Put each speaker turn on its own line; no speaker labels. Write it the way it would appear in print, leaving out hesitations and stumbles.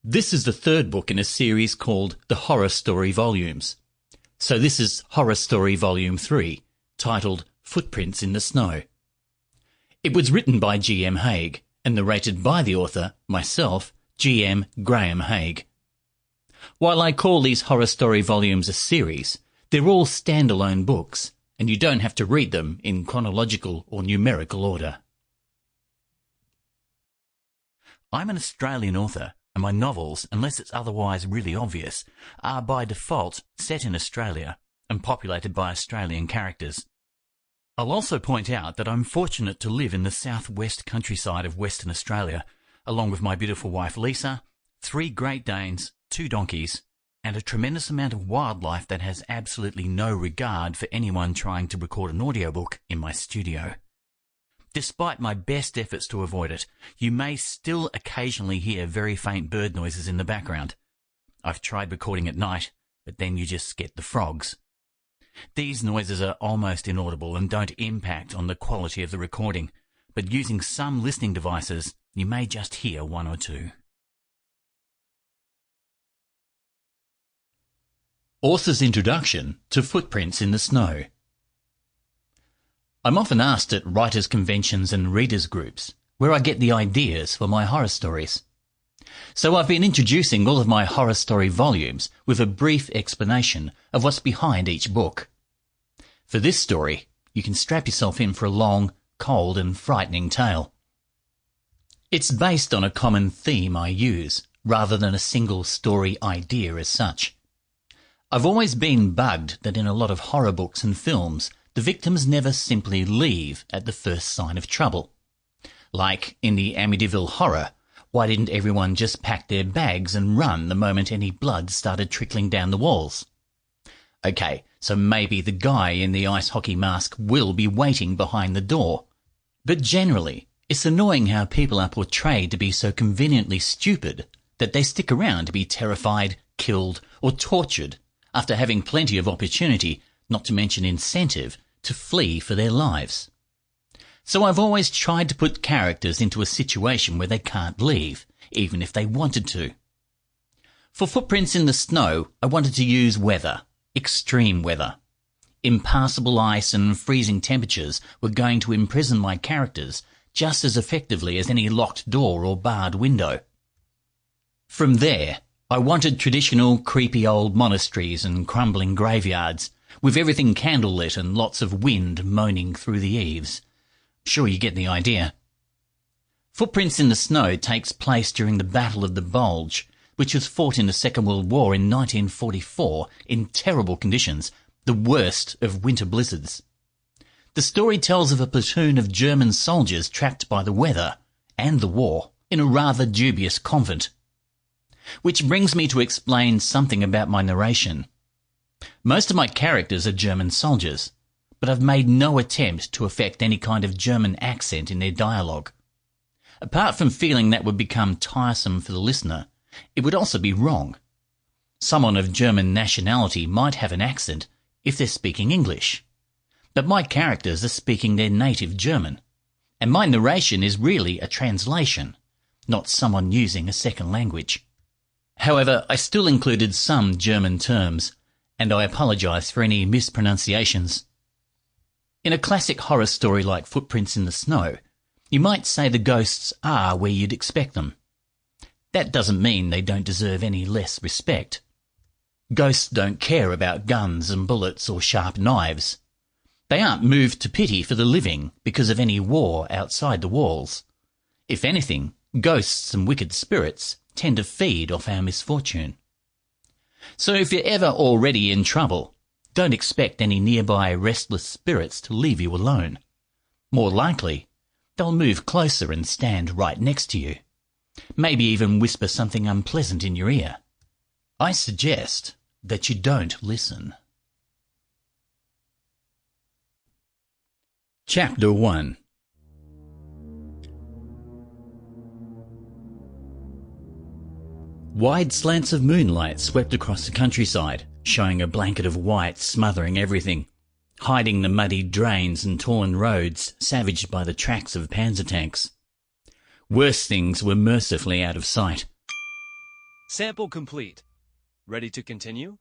This is the third book in a series called The Horror Story Volumes. So this is Horror Story Volume 3, titled Footprints in the Snow. It was written by G.M.Hague and narrated by the author, myself, G.M.Hague. While I call these horror story volumes a series, they're all standalone books, and you don't have to read them in chronological or numerical order. I'm an Australian author, and my novels, unless it's otherwise really obvious, are by default set in Australia and populated by Australian characters. I'll also point out that I'm fortunate to live in the southwest countryside of Western Australia, along with my beautiful wife Lisa, 3 Great Danes, 2 donkeys, and a tremendous amount of wildlife that has absolutely no regard for anyone trying to record an audiobook in my studio. Despite my best efforts to avoid it, you may still occasionally hear very faint bird noises in the background. I've tried recording at night, but then you just get the frogs. These noises are almost inaudible and don't impact on the quality of the recording, but using some listening devices, you may just hear 1 or 2. Author's Introduction to Footprints in the Snow. I'm often asked at writers' conventions and readers' groups where I get the ideas for my horror stories. So I've been introducing all of my horror story volumes with a brief explanation of what's behind each book. For this story, you can strap yourself in for a long, cold and frightening tale. It's based on a common theme I use, rather than a single story idea as such. I've always been bugged that in a lot of horror books and films, the victims never simply leave at the first sign of trouble. Like in the Amityville Horror, why didn't everyone just pack their bags and run the moment any blood started trickling down the walls? Okay, so maybe the guy in the ice hockey mask will be waiting behind the door. But generally, it's annoying how people are portrayed to be so conveniently stupid that they stick around to be terrified, killed, or tortured after having plenty of opportunity, not to mention incentive, to flee for their lives. So I've always tried to put characters into a situation where they can't leave, even if they wanted to. For Footprints in the Snow, I wanted to use weather, extreme weather. Impassable ice and freezing temperatures were going to imprison my characters just as effectively as any locked door or barred window. From there, I wanted traditional creepy old monasteries and crumbling graveyards, with everything candlelit and lots of wind moaning through the eaves. Sure you get the idea. Footprints in the Snow takes place during the Battle of the Bulge, which was fought in the Second World War in 1944 in terrible conditions, the worst of winter blizzards. The story tells of a platoon of German soldiers trapped by the weather and the war in a rather dubious convent. Which brings me to explain something about my narration. Most of my characters are German soldiers, but I've made no attempt to affect any kind of German accent in their dialogue. Apart from feeling that would become tiresome for the listener, it would also be wrong. Someone of German nationality might have an accent if they're speaking English, but my characters are speaking their native German, and my narration is really a translation, not someone using a second language. However, I still included some German terms, and I apologise for any mispronunciations. In a classic horror story like Footprints in the Snow, you might say the ghosts are where you'd expect them. That doesn't mean they don't deserve any less respect. Ghosts don't care about guns and bullets or sharp knives. They aren't moved to pity for the living because of any war outside the walls. If anything, ghosts and wicked spirits tend to feed off our misfortune. So if you're ever already in trouble, don't expect any nearby restless spirits to leave you alone. More likely, they'll move closer and stand right next to you. Maybe even whisper something unpleasant in your ear. I suggest that you don't listen. Chapter 1. Wide slants of moonlight swept across the countryside, showing a blanket of white smothering everything, hiding the muddy drains and torn roads savaged by the tracks of panzer tanks. Worse things were mercifully out of sight.
Sample complete. Ready to continue?